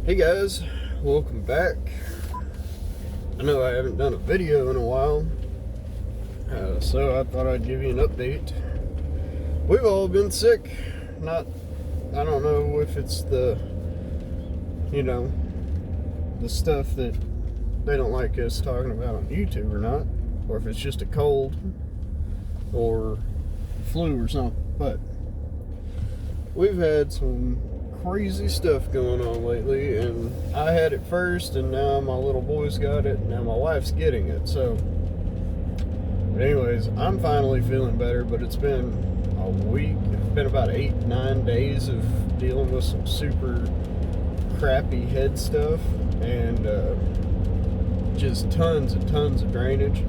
Hey guys, welcome back. I know I haven't done a video in a while, so I thought I'd give you an update. We've all been sick. I don't know if it's the stuff that they don't like us talking about on YouTube or not, or if it's just a cold or flu or something, but we've had some crazy stuff going on lately, and I had it first, and now my little boy's got it, and now my wife's getting it. So anyways, I'm finally feeling better, but it's been a week. It's been about 8-9 days of dealing with some super crappy head stuff, and just tons and tons of drainage.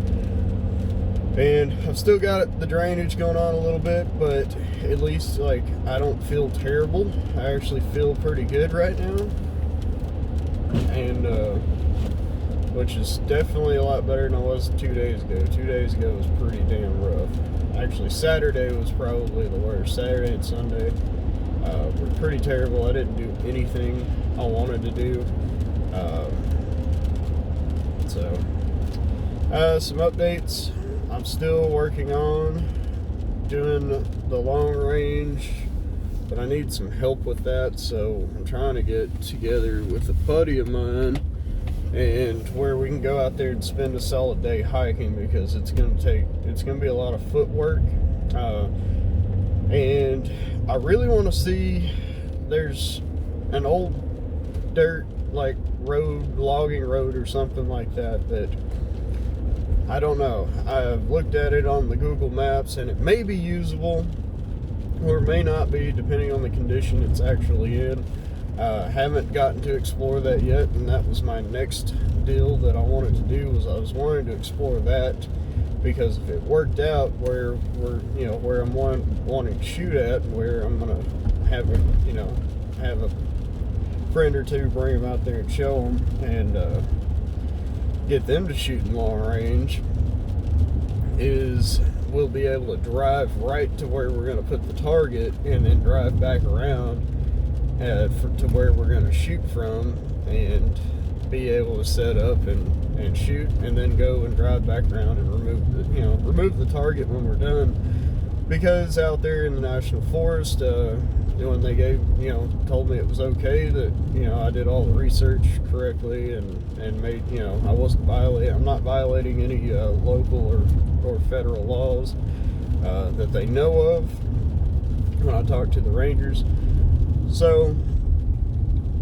And I've still got the drainage going on a little bit, but at least, like, I don't feel terrible. I actually feel pretty good right now. And, which is definitely a lot better than I was 2 days ago. 2 days ago was pretty damn rough. Actually, Saturday was probably the worst. Saturday and Sunday were pretty terrible. I didn't do anything I wanted to do. Some updates. I'm still working on doing the long range, but I need some help with that, so I'm trying to get together with a buddy of mine and where we can go out there and spend a solid day hiking, because it's gonna be a lot of footwork, and I really want to see, there's an old dirt like road, logging road or something like that I don't know. I've looked at it on the Google Maps, and it may be usable, or it may not be, depending on the condition it's actually in. Haven't gotten to explore that yet, and that was my next deal that I wanted to do. Was I was wanting to explore that, because if it worked out where I'm wanting to shoot at, where I'm gonna have a friend or two, bring them out there and show them, and get them to shoot in long range, is we'll be able to drive right to where we're going to put the target, and then drive back around to where we're going to shoot from, and be able to set up and shoot, and then go and drive back around and remove the target when we're done. Because out there in the National Forest, when they told me it was okay, that I did all the research correctly and made, I'm not violating any local or federal laws that they know of when I talked to the rangers. So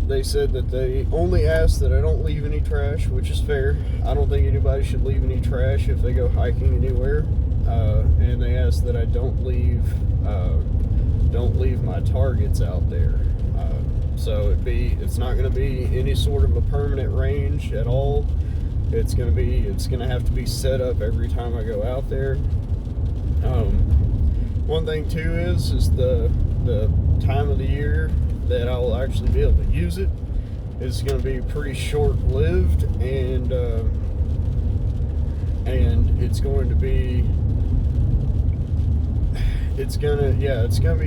they said that they only asked that I don't leave any trash, which is fair. I don't think anybody should leave any trash if they go hiking anywhere. And they asked that I don't leave my targets out there. So it's not going to be any sort of a permanent range at all. It's going to have to be set up every time I go out there. One thing too is the time of the year that I will actually be able to use it is going to be pretty short-lived, and it's going to be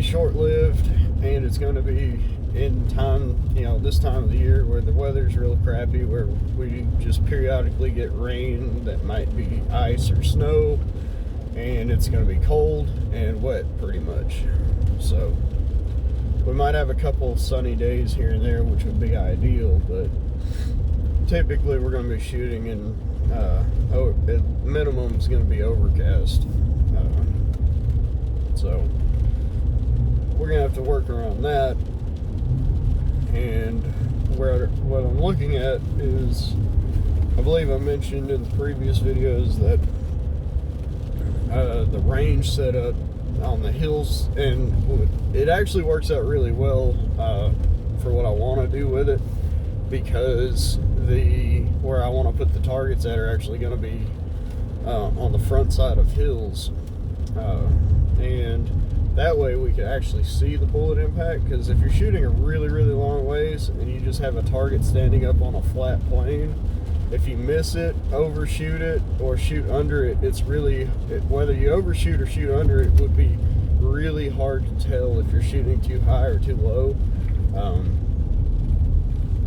short-lived, and it's going to be in time, this time of the year where the weather's real crappy, where we just periodically get rain that might be ice or snow, and it's going to be cold and wet pretty much. So we might have a couple sunny days here and there, which would be ideal, but typically we're going to be shooting in at minimum is going to be overcast. So we're going to have to work around that. And what I'm looking at is, I believe I mentioned in the previous videos that the range setup on the hills, and it actually works out really well for what I want to do with it, because where I want to put the targets at are actually going to be on the front side of hills, and that way we can actually see the bullet impact. Because if you're shooting a really, really long ways and you just have a target standing up on a flat plane, if you miss it, overshoot it, or shoot under it, whether you overshoot or shoot under it would be really hard to tell if you're shooting too high or too low.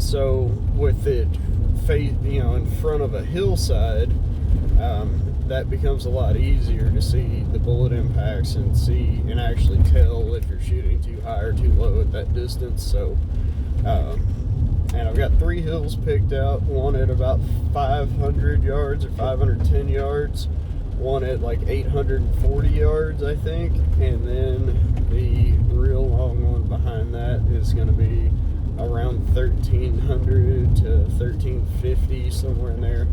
So with it in front of a hillside, that becomes a lot easier to see the bullet impacts and see and actually tell if you're shooting too high or too low at that distance. So and I've got 3 hills picked out, one at about 500 yards or 510 yards, one at like 840 yards, I think, and then the real long one behind that is going to be around 1300 to 1350, somewhere in there.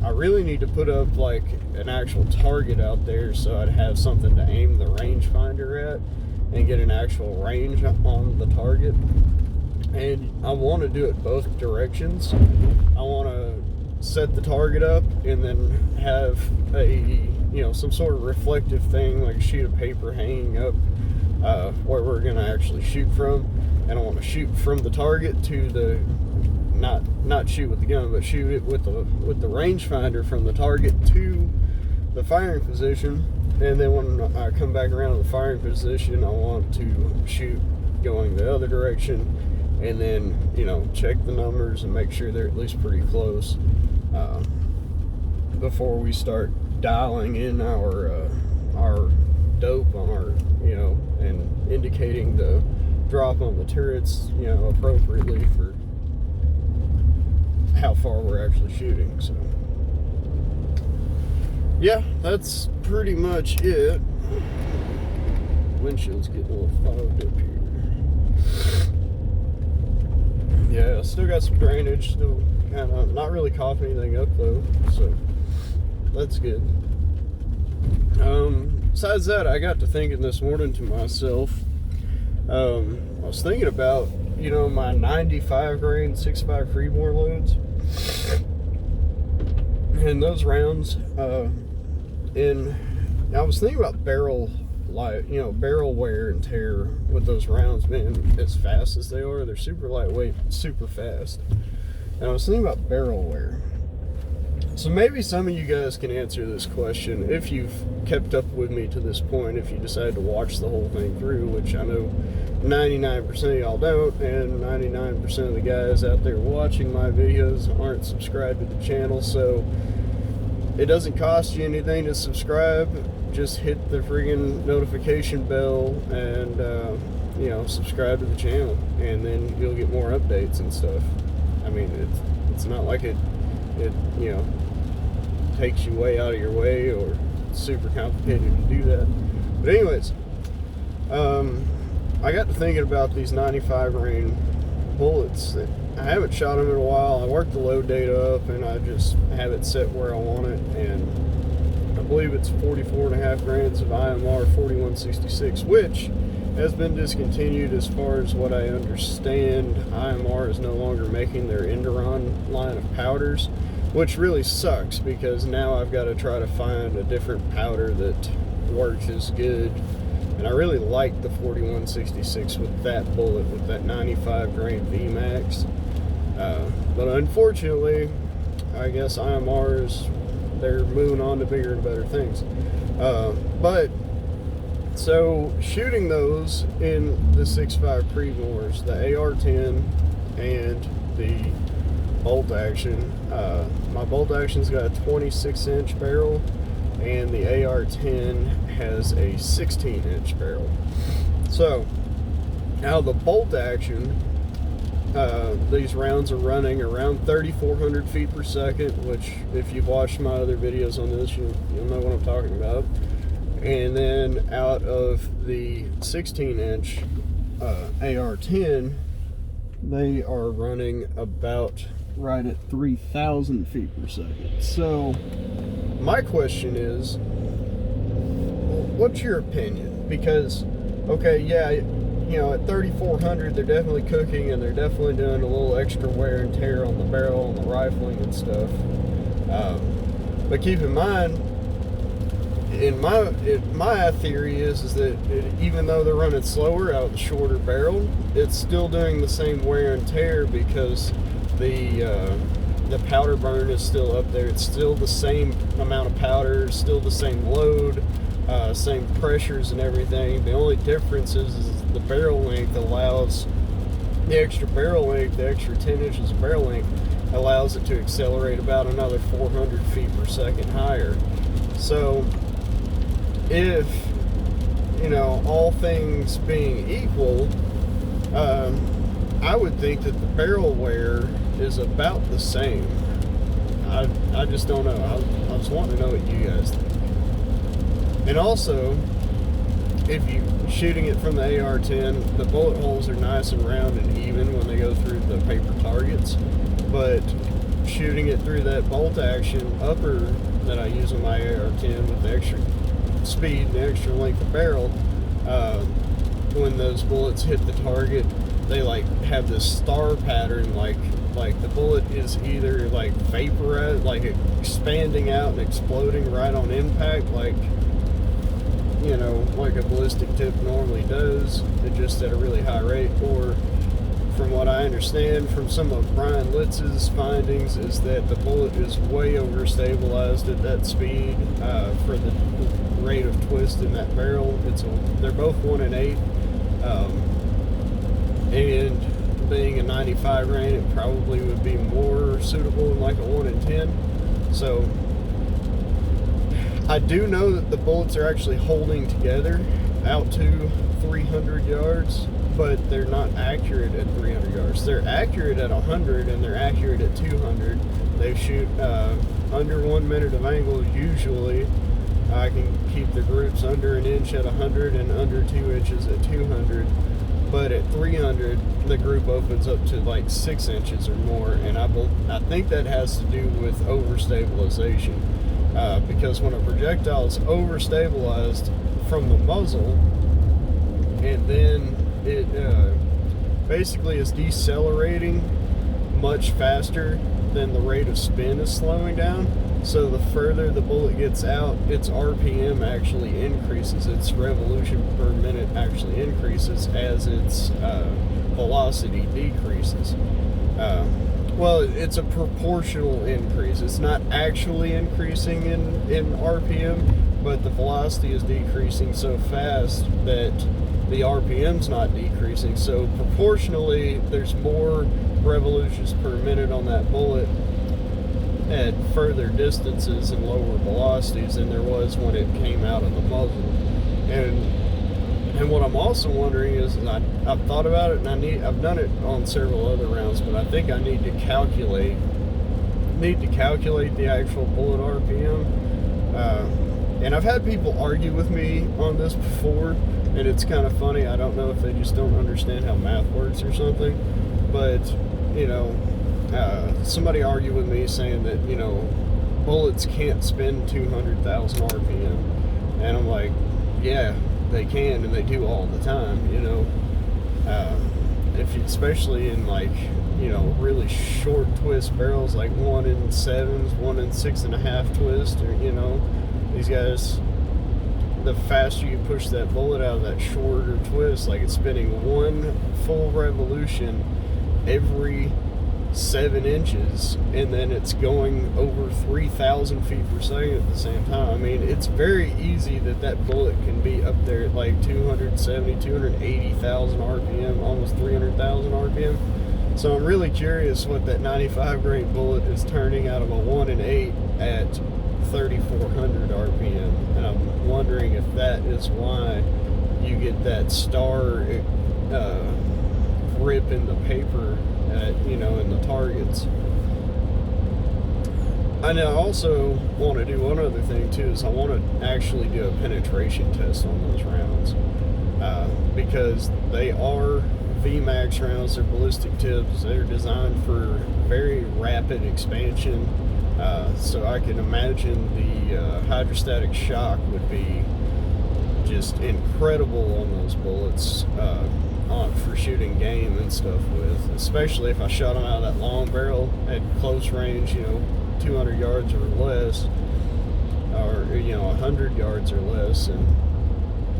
I really need to put up like an actual target out there so I'd have something to aim the rangefinder at and get an actual range on the target. And I want to do it both directions. I want to set the target up and then have a some sort of reflective thing, like a sheet of paper hanging up where we're going to actually shoot from. And I want to shoot from the target to the not shoot with the gun, but shoot it with the rangefinder from the target to the firing position. And then when I come back around to the firing position, I want to shoot going the other direction, and then check the numbers and make sure they're at least pretty close before we start dialing in our dope on our and indicating the drop on the turrets appropriately for how far we're actually shooting. So yeah, that's pretty much it. Windshield's getting a little fogged up here. Yeah, still got some drainage, still kind of not really coughing anything up though, so that's good. Besides that, I got to thinking this morning to myself, I was thinking about my 95 grain 6.5 Creedmoor loads and those rounds, and I was thinking about barrel wear and tear with those rounds, man. As fast as they are, they're super lightweight, super fast. And I was thinking about barrel wear. So maybe some of you guys can answer this question if you've kept up with me to this point, if you decided to watch the whole thing through, which I know 99% of y'all don't, and 99% of the guys out there watching my videos aren't subscribed to the channel. So it doesn't cost you anything to subscribe. Just hit the friggin' notification bell and subscribe to the channel, and then you'll get more updates and stuff. I mean, it's not like it takes you way out of your way or it's super complicated to do that. But anyways, I got to thinking about these 95 grain bullets. I haven't shot them in a while. I worked the load data up and I just have it set where I want it, and I believe it's 44.5 grains of IMR 4166, which has been discontinued as far as what I understand. IMR is no longer making their Enduron line of powders, which really sucks because now I've got to try to find a different powder that works as good. And I really like the 4166 with that bullet, with that 95 grain VMAX. But unfortunately, I guess IMRs, they're moving on to bigger and better things. So shooting those in the 6.5 Creedmoors, the AR-10 and the bolt action. My bolt action's got a 26-inch barrel, and the AR-10 has a 16-inch barrel. So now the bolt action, these rounds are running around 3,400 feet per second, which if you've watched my other videos on this, you'll know what I'm talking about. And then out of the 16-inch AR-10, they are running about right at 3,000 feet per second. So my question is, what's your opinion? Because, okay, yeah, at 3,400, they're definitely cooking, and they're definitely doing a little extra wear and tear on the barrel and the rifling and stuff. But keep in mind, my theory is that even though they're running slower out of the shorter barrel, it's still doing the same wear and tear because the powder burn is still up there. It's still the same amount of powder, still the same load, same pressures and everything. The only difference is the barrel length allows the extra barrel length, the extra 10 inches of barrel length, allows it to accelerate about another 400 feet per second higher. So if, all things being equal, I would think that the barrel wear is about the same. I just don't know. I was wanting to know what you guys think. And also, if you're shooting it from the AR-10, the bullet holes are nice and round and even when they go through the paper targets. But shooting it through that bolt action upper that I use on my AR-10 with the extra speed and the extra length of barrel, when those bullets hit the target, they like have this star pattern, like the bullet is either like vaporized, like expanding out and exploding right on impact, like a ballistic tip normally does, it just at a really high rate. Or from what I understand from some of Brian Litz's findings, is that the bullet is way overstabilized at that speed for the rate of twist in that barrel. They're both 1 in 8, and being a 95 grain, it probably would be more suitable in like a 1 in 10. So I do know that the bullets are actually holding together out to 300 yards, but they're not accurate at 300 yards. They're accurate at 100 and they're accurate at 200. They shoot under 1 minute of angle usually. I can keep the groups under an inch at 100 and under 2 inches at 200. But at 300, the group opens up to like 6 inches or more, and I think that has to do with overstabilization. Because when a projectile is overstabilized from the muzzle, and then it basically is decelerating much faster than the rate of spin is slowing down. So the further the bullet gets out, its RPM actually increases, its revolution per minute actually increases as its velocity decreases. Well, it's a proportional increase. It's not actually increasing in RPM, but the velocity is decreasing so fast that the RPM's not decreasing. So proportionally, there's more revolutions per minute on that bullet at further distances and lower velocities than there was when it came out of the muzzle. And what I'm also wondering is I've thought about it, and I've done it on several other rounds, but I think I need to calculate the actual bullet RPM. And I've had people argue with me on this before, and it's kind of funny. I don't know if they just don't understand how math works or something, but somebody argued with me saying that bullets can't spin 200,000 RPM, and I'm like, yeah, they can, and they do all the time. Especially in really short twist barrels, like 1 in 7s, 1 in 6.5 twist, or these guys, the faster you push that bullet out of that shorter twist, like it's spinning 1 full revolution every 7 inches, and then it's going over 3,000 feet per second at the same time. I mean, it's very easy that bullet can be up there at like 270, 280,000 RPM, almost 300,000 RPM. So I'm really curious what that 95 grain bullet is turning out of a 1 in 8 at 3,400 RPM. And I'm wondering if that is why you get that star rip in the paper in the targets. And I also want to do one other thing too, is I want to actually do a penetration test on those rounds, because they are VMAX rounds. They're ballistic tips. They're designed for very rapid expansion, so I can imagine the hydrostatic shock would be just incredible on those bullets, for shooting game and stuff with, especially if I shot them out of that long barrel at close range, 200 yards or less, or 100 yards or less, and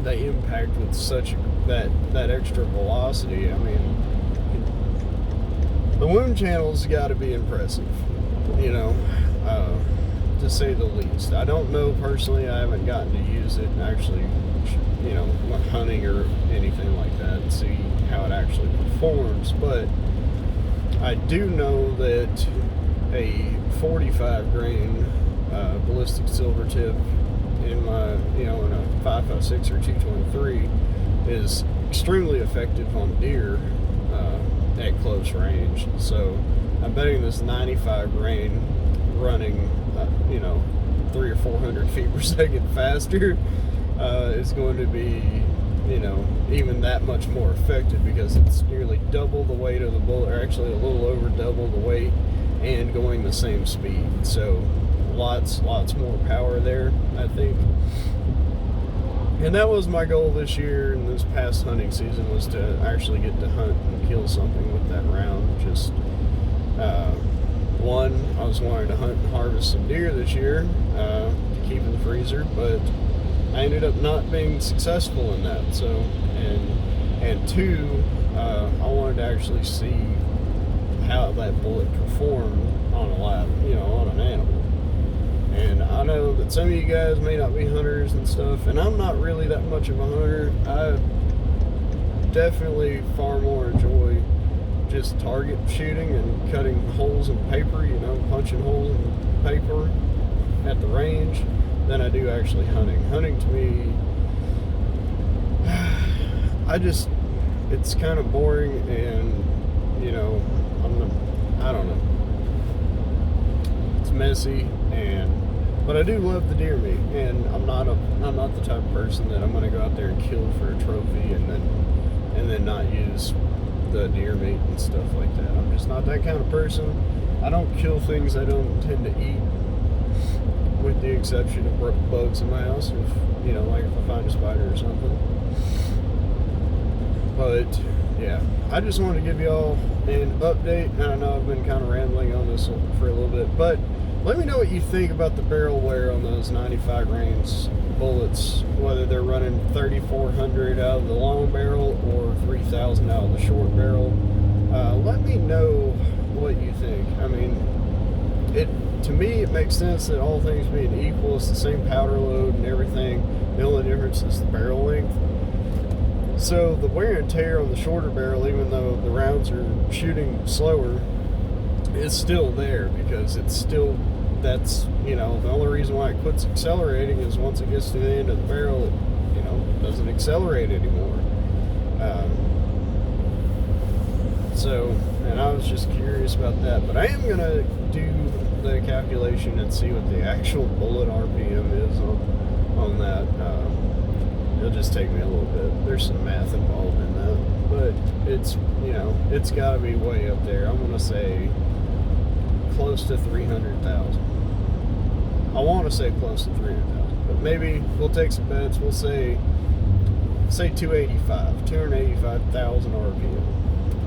they impact with such that extra velocity. I mean, the wound channel's got to be impressive, to say the least. I don't know personally. I haven't gotten to use it actually, hunting or anything like that, and see how how it actually performs, but I do know that a 45 grain ballistic silver tip in my, in a 5.56 or 223 is extremely effective on deer at close range. So I'm betting this 95 grain running, 300 or 400 feet per second faster is going to be, even that much more effective, because it's nearly double the weight of the bullet, or actually a little over double the weight, and going the same speed. So lots more power there, I think. And that was my goal this year and this past hunting season, was to actually get to hunt and kill something with that round. Just one, I was wanting to hunt and harvest some deer this year to keep in the freezer, but I ended up not being successful in that. So, and two, I wanted to actually see how that bullet performed on a live, on an animal. And I know that some of you guys may not be hunters and stuff, and I'm not really that much of a hunter. I definitely far more enjoy just target shooting and cutting holes in paper, punching holes in paper at the range, than I do actually hunting. Hunting to me, it's kind of boring, and I don't know. It's messy, but I do love the deer meat, and I'm not the type of person that I'm going to go out there and kill for a trophy and then not use the deer meat and stuff like that. I'm just not that kind of person. I don't kill things I don't intend to eat, with the exception of bugs in my house, like if I find a spider or something. But yeah, I just wanted to give y'all an update. I know I've been kind of rambling on this for a little bit, but let me know what you think about the barrel wear on those 95 grains bullets, whether they're running 3,400 out of the long barrel or 3,000 out of the short barrel. Let me know what you think. I mean, to me, it makes sense that all things being equal, it's the same powder load and everything. The only difference is the barrel length. So the wear and tear on the shorter barrel, even though the rounds are shooting slower, is still there, because that's the only reason why it quits accelerating is once it gets to the end of the barrel, it doesn't accelerate anymore. And I was just curious about that, but I am going to do the calculation and see what the actual bullet RPM is on that. It'll just take me a little bit. There's some math involved in that, but it's got to be way up there. I'm going to say close to 300,000. I want to say close to 300,000, but maybe we'll take some bets. We'll say 285,000 RPM.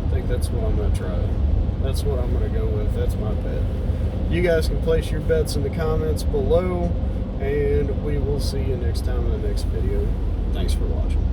I think that's what I'm going to try. That's what I'm going to go with. That's my bet. You guys can place your bets in the comments below, and we will see you next time in the next video. Thanks for watching.